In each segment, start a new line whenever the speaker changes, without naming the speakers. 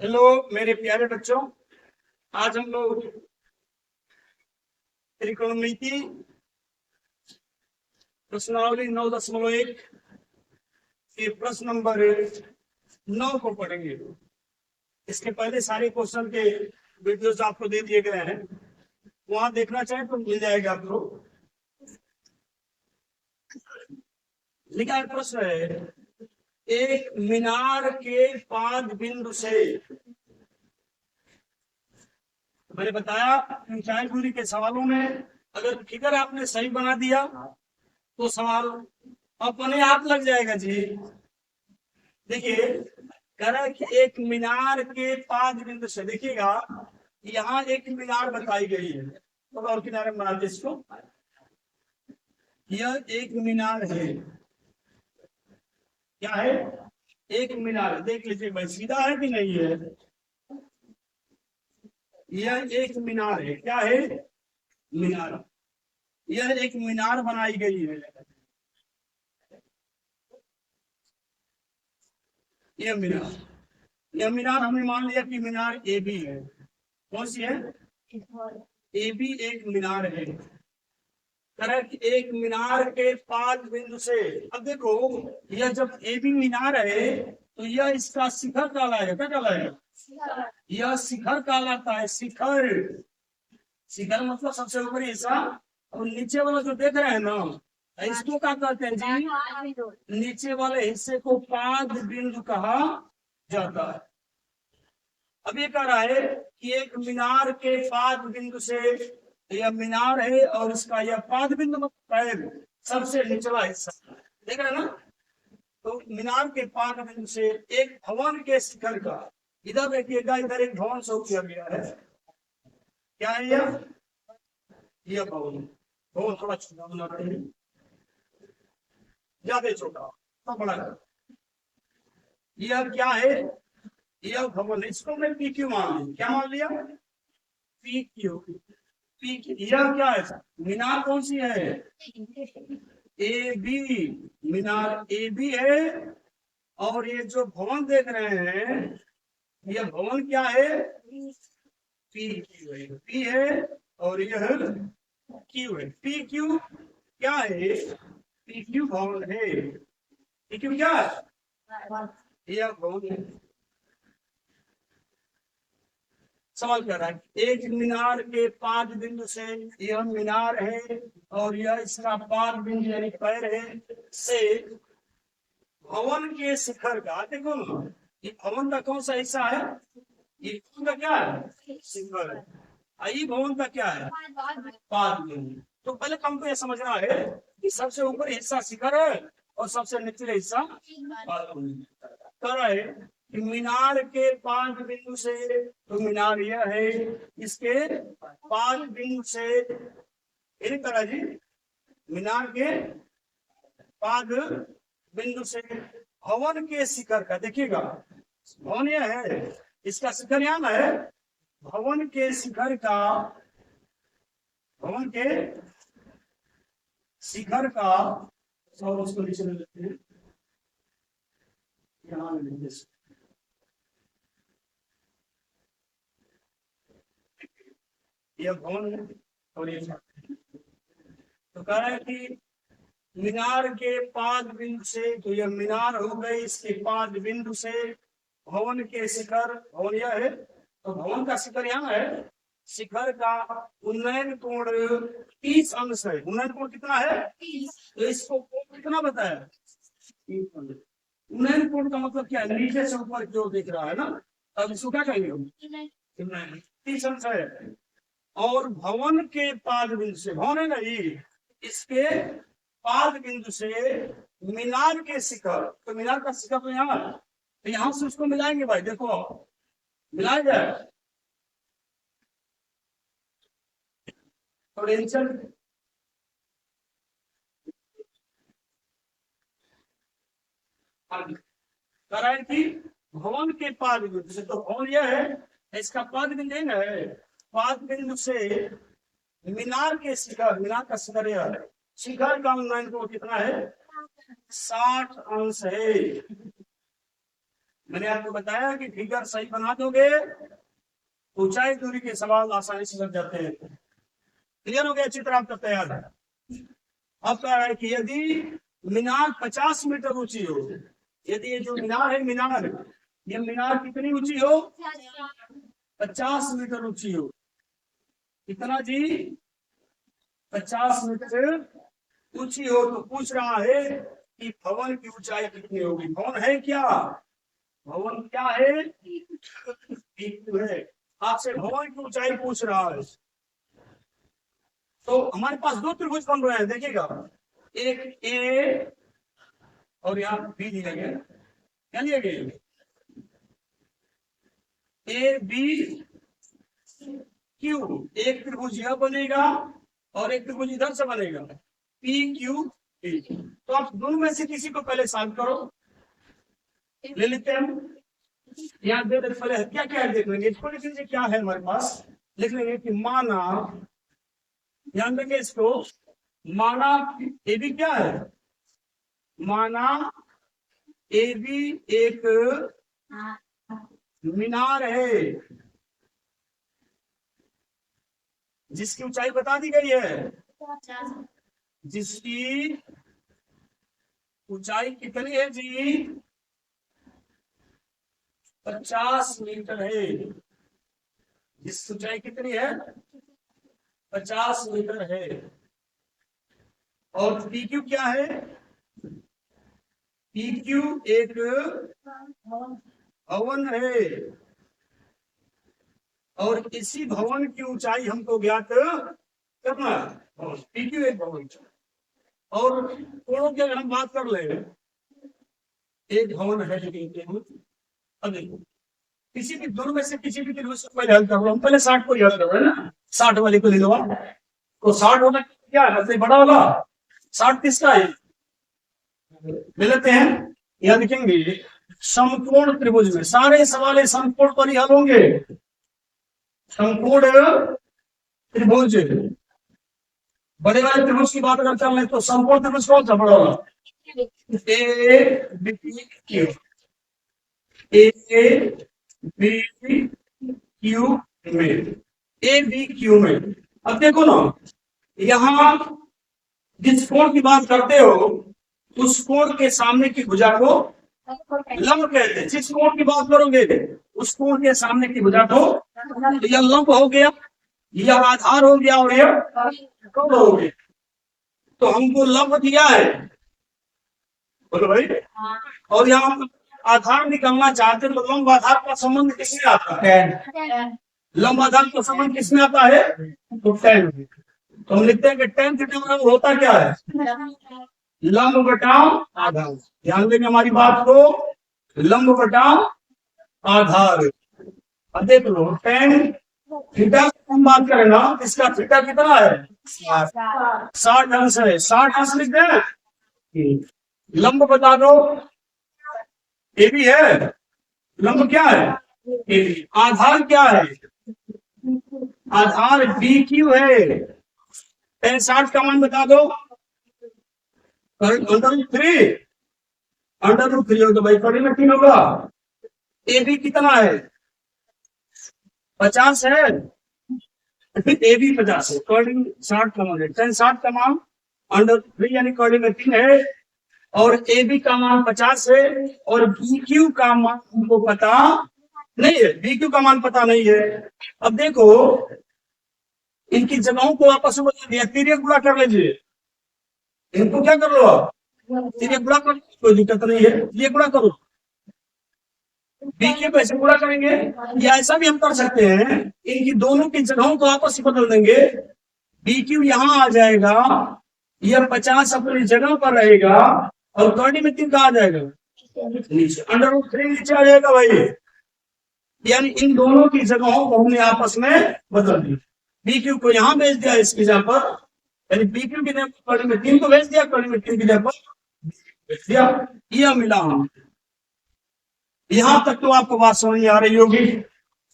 Hello मेरे प्यारे बच्चों। आज हम लोग त्रिकोणमिति प्रश्नावली 9.1 के प्रश्न नंबर 9 को पढ़ेंगे। इसके पहले सारे क्वेश्चन के वीडियोस आपको दे दिए गए हैं, वहां देखना चाहे तो मिल जाएगा आपको। लिखा है प्रश्न है, एक मीनार के पाद बिंदु से, मैंने बताया ऊंचाई दूरी के सवालों में अगर फिगर आपने सही बना दिया तो सवाल अपने आप लग जाएगा जी। देखिए कह रहा है कि एक मीनार के पाद बिंदु से, देखिएगा यहाँ एक मीनार बताई गई है, तो और किनारे बना दे इसको। यह एक मीनार है, क्या है? एक मीनार। देख लीजिए भाई सीधा है कि नहीं है। यह एक मीनार है, क्या है? मीनार। यह एक मीनार बनाई गई है। यह मीनार, यह मीनार हमने मान लिया कि मीनार ए बी है। कौन सी है? ए बी एक मीनार है। करेक्ट। एक मीनार के पाद बिंदु से, अब देखो यह जब ए बी मीनार है तो यह इसका शिखर कहलाएगा। क्या कहलाएगा? यह शिखर कहलाता है। शिखर, शिखर मतलब सबसे ऊपरी हिस्सा। और नीचे वाला जो देख रहे हैं ना, इसको क्या कहते हैं जी? नीचे वाले हिस्से को पाद बिंदु कहा जाता है। अब ये कह रहा है कि एक मीनार के पाद बिंदु से, यह मीनार है और इसका यह पाद बिंदु मतलब सबसे निचला हिस्सा, देख रहे हैं ना। तो मीनार के पाद बिंदु से एक भवन के शिखर का, इधर देखिएगा, इधर एक भवन शो किया गया है। क्या है यह भवन। भवन थोड़ा छोटा बनाते हैं, ज्यादा छोटा तो बड़ा। यह क्या है? यह भवन। इसको मैं पी क्यू मान लिया। क्या मान लिया? P Q. P Q. यह क्या है? मीनार कौन सी है? A B. Minar A B है। और ये जो भवन देख रहे हैं, यह भवन क्या है? पी क्यू है। पी है और यह क्यू है। पी क्यू क्या है? पी क्यू भवन है। पी क्यू क्या है? यह भवन है। सवाल कर रहा है, एक मीनार के पाद बिंदु से, यह मीनार है और यह इसका पाद बिंदु यानी पैर है, से भवन के शिखर का, देखो ना ये भवन का कौन सा हिस्सा है? ये भवन का क्या है? शिखर है। आई भवन का क्या है? पाद बिंदु। तो पहले हमको यह समझना है कि सबसे ऊपर हिस्सा शिखर है और सबसे निचले हिस्सा पाद बिंदु। कह रहा है कि मीनार के पाद बिंदु से, तो मीनार यह है, इसके पाद बिंदु से, यही तरह जी, मीनार के पाद बिंदु से भवन के शिखर का, देखिएगा भवन यह है, इसका शिखर यहाँ है। भवन के शिखर का, भवन के शिखर का, और उसको नीचे में लिखते हैं, यहाँ में लिखते हैं। यह भवन है और ये, तो कह रहा है कि मीनार के पाद बिंदु से, तो यह मीनार हो गई, इसके पाद बिंदु से भवन के शिखर, भवन यह है तो भवन का शिखर यहाँ है। शिखर का उन्नयन कोण 30 अंश है। उन्नयन कोण कितना है? तो इसको कोण कितना बताया? 30 अंश। उन्नयन कोण का मतलब क्या है? नीचे से ऊपर जो दिख रहा है ना, अब इसको क्या कहेंगे? 30 अंश है। और भवन के पाद बिंदु से, भवन है ना ये, इसके पाद बिंदु से मीनार के शिखर, तो मीनार का शिखर तो यहाँ, तो यहाँ से उसको मिलाएंगे भाई, देखो मिलाया जाए पोटेंशियल। कारण की भवन के पाद बिंदु से, तो भवन यह है, इसका पाद बिंदु है, पाद बिंदु से मीनार के शिखर, मीनार का शिखर यह है, शिखर का उन्नयन कोण कितना है? 60 अंश है। मैंने आपको बताया कि फिगर सही बना दोगे, ऊंचाई दूरी के सवाल आसानी से लग जाते हैं। क्लियर हो गया? अच्छी तरह आपका तैयार है। अब कह रहा है कि यदि मीनार 50 मीटर ऊंची हो, यदि ये जो मीनार है, मीनार ये मीनार कितनी ऊंची हो? 50 मीटर ऊंची हो। कितना जी? 50 मीटर ऊंची हो। तो पूछ रहा है कि भवन की ऊंचाई कितनी होगी? भवन है क्या? भवन क्या है? है। आपसे भवन की ऊंचाई पूछ रहा है। तो हमारे पास दो त्रिभुज बन रहे हैं, देखिएगा, एक ए और यहाँ बी लिया गया। क्या लिया गया? A B Q. एक त्रिभुज यह बनेगा और एक त्रिभुज इधर से बनेगा, पी क्यू पी। तो आप दोनों में से किसी को पहले सॉल्व करो। ले लेते हैं, यहाँ दे देते पहले क्या क्या है देख लेंगे। इसको लिख लीजिए क्या है हमारे पास, लिख लेंगे कि माना, ध्यान देंगे इसको, माना ए बी क्या है? माना ए बी एक मीनार है जिसकी ऊंचाई बता दी गई है। जिसकी ऊंचाई कितनी है जी? 50 मीटर है। जिसकी ऊंचाई कितनी है? 50 मीटर है। और पी क्यू क्या है? पी क्यू एक भवन है और इसी भवन की ऊंचाई हमको ज्ञात करना। पी क्यू एक भवन। और कोणों की अगर हम बात कर ले, एक भवन है जो कहते हैं। अब देखो, किसी भी दोनों में से किसी भी त्रिभुज को पहले हल कर लो। हम पहले 60 को हल कर रहे हैं ना, 60 वाले को ले लो। तो 60 होना क्या है? सबसे बड़ा वाला 60 किसका है? ले लेते हैं। यहां लिखेंगे समकोण त्रिभुज में, सारे सवाल समकोण पर ही हल होंगे। समकोण त्रिभुज, बड़े वाले त्रिभुज की बात अगर कर ले तो समकोण त्रिभुज कौन सा बड़ा वाला? A B Q. A B Q में, ए बी क्यू में। अब देखो ना, यहां जिस कोण की बात करते हो उस कोण के सामने की भुजा को लंब कहते हैं। जिस कोण की बात करोगे उस कोण के सामने की भुजा को यह लंब हो गया, यह आधार हो गया और यह कोण हो गया। तो हमको लंब दिया है, बोलो भाई। और यहाँ आधार निकालना चाहते हैं तो लंब आधार का संबंध किसमें आता है? लंब आधार का संबंध किसमें आता है? तो tan। तो हम लिखते हैं कि tan थीटा बराबर होता क्या है? लंब बटा आधार। ध्यान देंगे हमारी बात को, लंब बटा आधार। अब देख लो, tan थीटा की हम बात करें ना, इसका थीटा कितना है? 60 अंश है। 60 अंश लिख दें। लंब बता दो, ए बी है। लंब क्या है? A B. आधार क्या है? आधार बी क्यू है। tan 60 का मान बता दो। √3। √3 हो तो भाई कड़ी में 3 होगा। ए बी कितना है? 50 है। ए बी 50 है। कड़ी 60 का मान है। tan 60 का मान √3 यानी कड़ी में 3 है। और ए बी का मान 50 है और बी क्यू का मान हमको पता नहीं है। बी क्यू का मान पता नहीं है। अब देखो, इनकी जगहों को आपस में बदल दिया, तिर्यक गुणा कर लीजिए। इनको क्या कर लो आप? तिर्यक गुणा कर, कोई दिक्कत नहीं है, ये गुणा करो। बी क्यू कैसे गुणा करेंगे? या ऐसा भी हम कर सकते हैं, इनकी दोनों की जगहों को आपस में बदल देंगे। बी क्यू यहाँ आ जाएगा, यह 50 अपनी जगह पर रहेगा और कड़ी में 3 कहा आ जाएगा नीचे। √3 नीचे आ जाएगा भाई। यानी इन दोनों की जगहों को हमने आपस में बदल दिया। बी क्यू को यहाँ भेज दिया इसकी जगह पर, यानी बी क्यू की जगह कड़ी में 3 को भेज दिया, कड़ी में 3 की जगह पर भेज दिया। यह मिला हम। यहां तक तो आपको बात समझ आ रही होगी।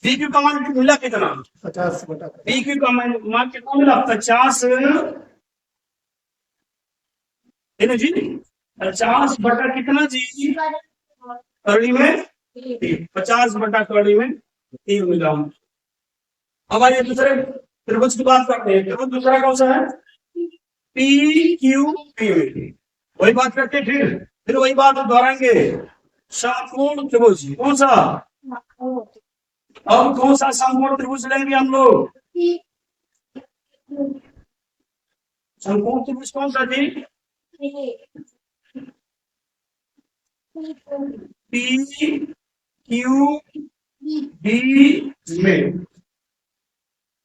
बी क्यू का मान मिला कितना? 50 बटा। बी क्यू का मान कितना मिला? 50 है ना जी। 50 बटा कितना जी? कड़ी में 50/3 मिला। अब आइए दूसरे त्रिभुज की बात करते हैं। त्रिभुज दूसरा कौन सा है? P Q P. वही बात करते हैं, फिर वही बात दोहराएंगे। समकोण त्रिभुज कौन सा? अब कौन सा समकोण त्रिभुज लेंगे हम लोग? समकोण त्रिभुज कौन सा जी? पी क्यू डी में।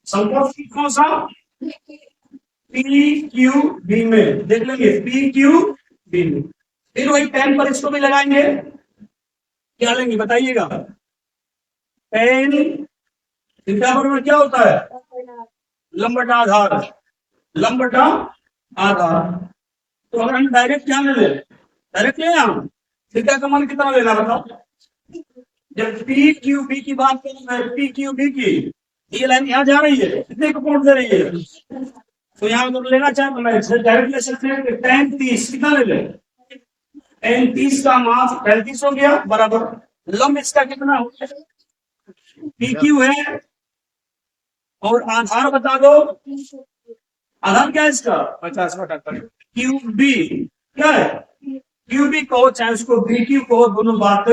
समकोण कौन सा? पी क्यू डी में। देख लेंगे पी क्यू डी में। फिर वही टेन पर इसको भी लगाएंगे। क्या लेंगे बताइएगा? टेन थीटा बराबर क्या होता है? लंब बटा आधार। लंब बटा आधार। तो अगर हम डायरेक्ट क्या ले लें? डायरेक्ट ले हम थीटा का मान कितना लेना बताओ? जब पी क्यू बी की बात करें, पी क्यू बी की ये लाइन यहाँ जा रही है, कितने को कोण दे रही है? तो यहाँ अगर लेना चाहे तो मैं डायरेक्ट ले सकते हैं। टेन 30 कितना ले लें? टेन 30 का मान 35 हो गया बराबर लंब इसका कितना हो गया? पी क्यू है और आधार बता दो। आधार क्या है इसका? 50/3 क्यू बी। क्या है? क्यू बी कहो चाहे उसको बी क्यू कहो, दोनों बात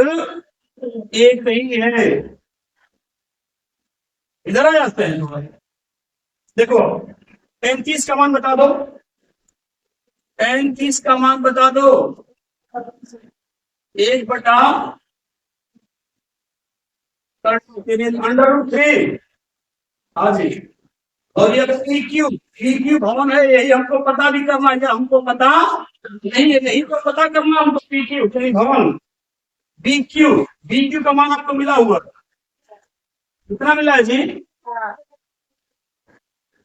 एक ही है। इधर आ जाते हैं। देखो 35 का मान बता दो। 35 का मान बता दो। 1/√3। हाँ जी। और ये पी क्यू भवन है, यही हमको पता भी करना है। हमको पता नहीं है, यही तो पता करना हमको। पी क्यू भवन बी क्यू का मान आपको मिला हुआ कितना मिला है जी?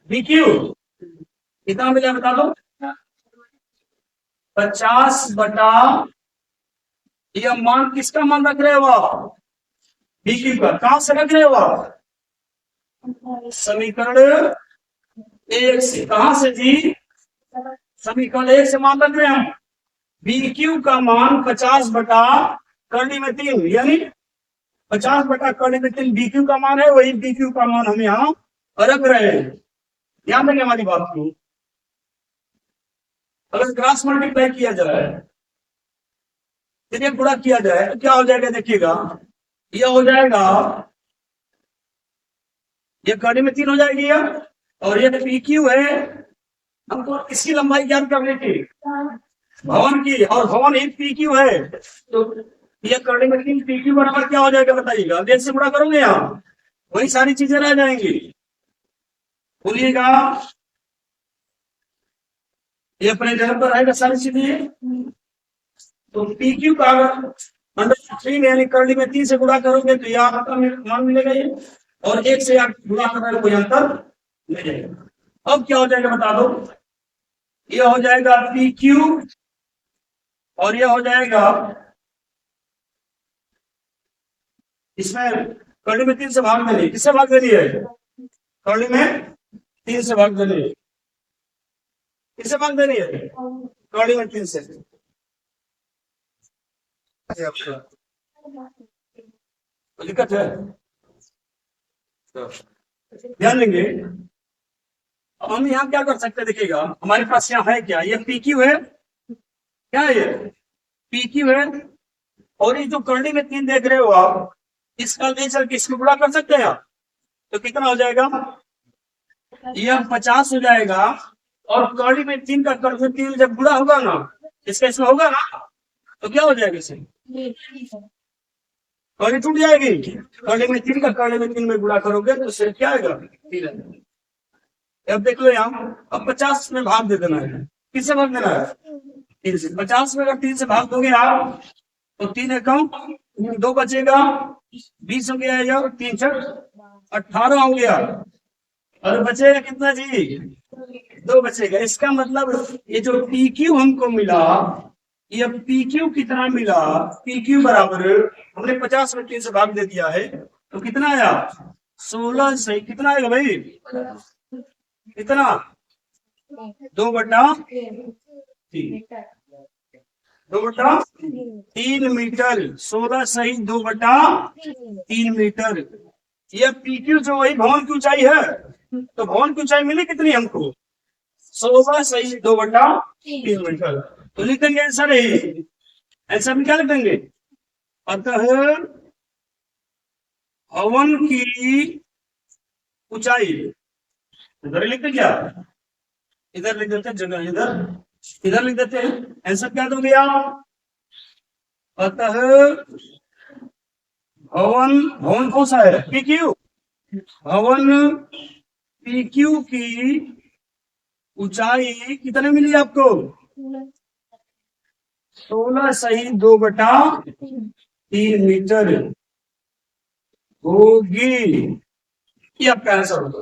बी क्यू कितना मिला बता दो? 50/। यह मान किसका मान रख रहे हो आप? बी क्यू का। कहां से रख रहे हो आप? समीकरण 1 से। कहां से जी? समीकरण 1 से मान रख रहे हैं हम। बी क्यू का मान 50/3 यानी 50/3 बी क्यू का मान है। वही बी क्यू का मान हम यहाँ रख रहे हैं। ध्यान देंगे हमारी बात को। अगर क्रॉस मल्टीप्लाई किया जाए, चलिए गुणा किया जाए तो क्या हो जाएगा देखिएगा। यह हो जाएगा, ये कड़ी में 3 हो जाएगी यह, और ये पी क्यू है। हमको इसकी लंबाई ज्ञात करनी थी भवन की, और भवन एक पी क्यू है। तो ये कड़ी में 3 पी क्यू बराबर क्या हो जाएगा बताइएगा? देख से गुणा करोगे आप, वही सारी चीजें रह जाएंगी। बोलिएगा ये अपने जगह पर रहेगा सारी चीजें। तो पी क्यू का √3 यानी करली में 3 से गुणा करोगे तो यह आपका मान मिलेगा ये, और 1 से आप गुणा करना कोई अंतर नहीं जाएगा। अब क्या हो जाएगा बता दो? ये हो जाएगा पी क्यू और ये हो जाएगा, इसमें करली में 3 से भाग देनी। किससे भाग देनी है? करली में 3 से भाग देनी है। किससे भाग देनी है? करली में 3 से। दिक्कत है? ध्यान देंगे। अब हम यहाँ क्या कर सकते हैं देखिएगा, हमारे पास यहाँ है क्या? ये पी क्यू है। क्या है ये? पी क्यू है। और ये जो करली में 3 देख रहे हो आप, इसका ले चल के इसमें गुणा कर सकते हैं आप। तो कितना हो जाएगा? यह 50 हो जाएगा। और करली में 3 का करली में 3 जब गुणा होगा ना, इसका इसमें होगा ना, तो क्या हो जाएगा? इसे कड़ी टूट जाएगी। करली में 3 का करली में 3 में गुणा करोगे तो उससे क्या आएगा? 3। अब देख लो यहाँ, अब 50 में भाग दे देना है। किससे भाग देना है? 3 से। 50 में अगर 3 से भाग दोगे आप तो 3 है कम, 2 बचेगा, 20 हो गया या 3 से 18 हो गया। और बचेगा कितना जी? 2 बचेगा। इसका मतलब ये जो पी क्यू हमको मिला, ये पी क्यू कितना मिला? पी क्यू बराबर हमने 50 में 3 से भाग दे दिया है तो कितना आया? 16 से। कितना आएगा भाई? कितना? 2/3। 2/3 मीटर, 16 सही 2/3 मीटर। यह PQ जो वही भवन की ऊंचाई है, तो भवन की ऊंचाई मिली कितनी हमको? 16 सही 2/3 मीटर। तो लिख देंगे आंसर है, आंसर में क्या लिख देंगे? अतः भवन की ऊंचाई, इधर लिख दें क्या? इधर लिख देते हैं जगह, इधर लिख देते हैं। आंसर क्या दोगे आप? अतः भवन कौन सा है? PQ। भवन PQ की ऊंचाई कितने मिली आपको? 16 सही 2/3 मीटर होगी। ये आपका आंसर होगा।